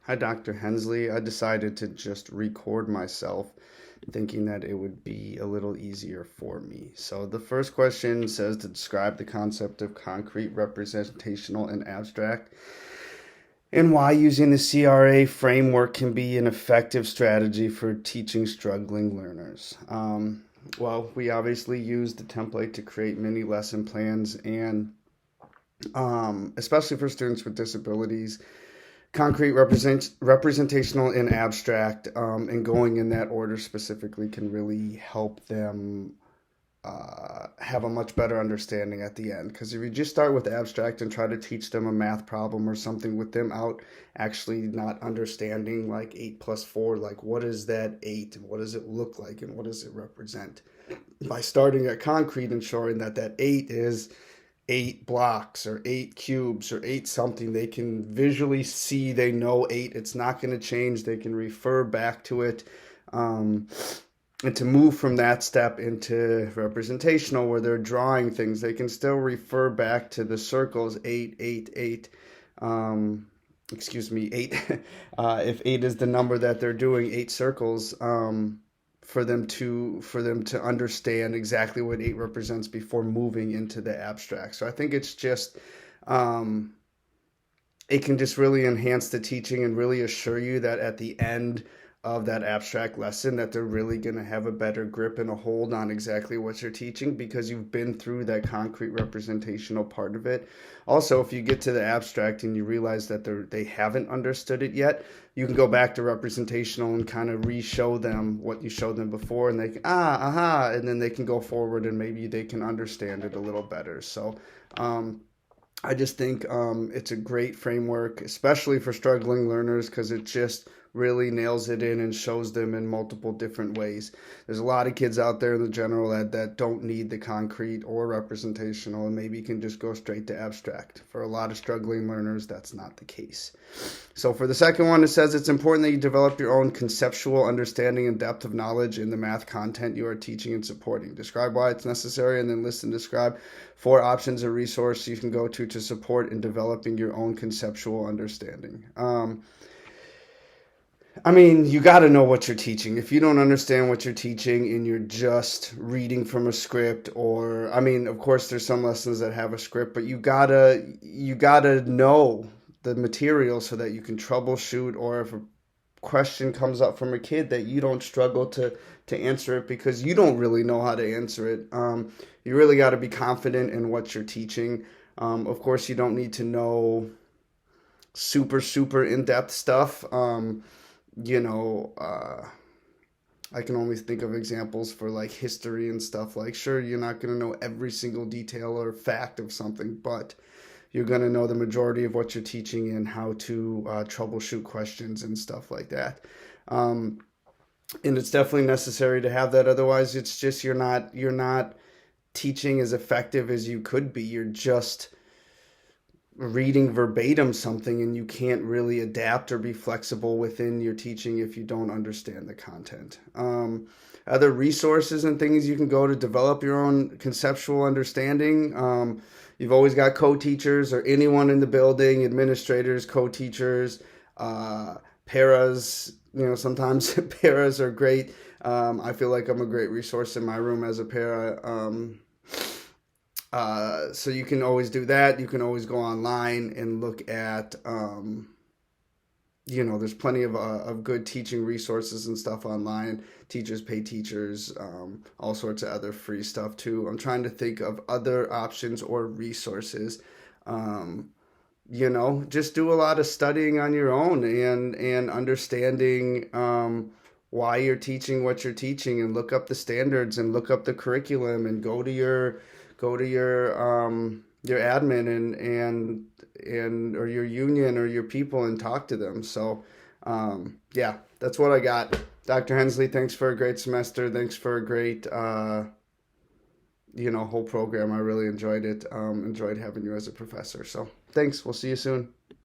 Hi, Dr. Hensley. I decided to just record myself thinking that it would be a little easier for me. So, the first question says to describe the concept of concrete, representational, and abstract, and why using the CRA framework can be an effective strategy for teaching struggling learners. Well, we obviously use the template to create mini lesson plans, and especially for students with disabilities, concrete representational and abstract, and going in that order specifically can really help them have a much better understanding at the end. Because if you just start with abstract and try to teach them a math problem or something with them out actually not understanding like 8 plus 4, like what is that 8 and what does it look like and what does it represent, by starting at concrete and showing that that 8 is 8 blocks or 8 cubes or 8 something, they can visually see, they know 8, it's not going to change, they can refer back to it. um, and to move from that step into representational where they're drawing things, they can still refer back to the circles 8 8 8. Excuse me, 8. If 8 is the number that they're doing, 8 circles, for them to understand exactly what 8 represents before moving into the abstract. So I think it's just, um, it can just really enhance the teaching and really assure you that at the end of that abstract lesson that they're really going to have a better grip and a hold on exactly what you're teaching because you've been through that concrete representational part of it. Also, if you get to the abstract and you realize that they haven't understood it yet, you can go back to representational and kind of re-show them what you showed them before, and they can aha, and then they can go forward and maybe they can understand it a little better. So I just think it's a great framework, especially for struggling learners, because it just really nails it in and shows them in multiple different ways. There's a lot of kids out there in the general ed that don't need the concrete or representational and maybe can just go straight to abstract. For a lot of struggling learners, that's not the case. So for the second one, it says it's important that you develop your own conceptual understanding and depth of knowledge in the math content you are teaching and supporting. Describe why it's necessary and then list and describe 4 options or resources you can go to support in developing your own conceptual understanding. I mean, you got to know what you're teaching. If you don't understand what you're teaching and you're just reading from a script, or I mean, of course there's some lessons that have a script, but you got to know the material so that you can troubleshoot, or if a question comes up from a kid, that you don't struggle to answer it because you don't really know how to answer it. You really got to be confident in what you're teaching. Of course, you don't need to know super in-depth stuff. You know, I can only think of examples for like history and stuff. Like, sure, you're not going to know every single detail or fact of something, but you're going to know the majority of what you're teaching and how to troubleshoot questions and stuff like that. Um, and it's definitely necessary to have that. Otherwise, it's just you're not teaching as effective as you could be. You're just reading verbatim something, and you can't really adapt or be flexible within your teaching if you don't understand the content. Other resources and things you can go to develop your own conceptual understanding. You've always got co-teachers or anyone in the building, administrators, co-teachers, paras. You know, sometimes paras are great. I feel like I'm a great resource in my room as a para. So you can always do that. You can always go online and look at, there's plenty of good teaching resources and stuff online. Teachers pay teachers, all sorts of other free stuff too. I'm trying to think of other options or resources. Um, just do a lot of studying on your own and understanding why you're teaching what you're teaching, and look up the standards and look up the curriculum and go to your admin and or your union or your people and talk to them. So yeah, that's what I got. Dr. Hensley, thanks for a great semester. Thanks for a great whole program. I really enjoyed it. Enjoyed having you as a professor. So thanks. We'll see you soon.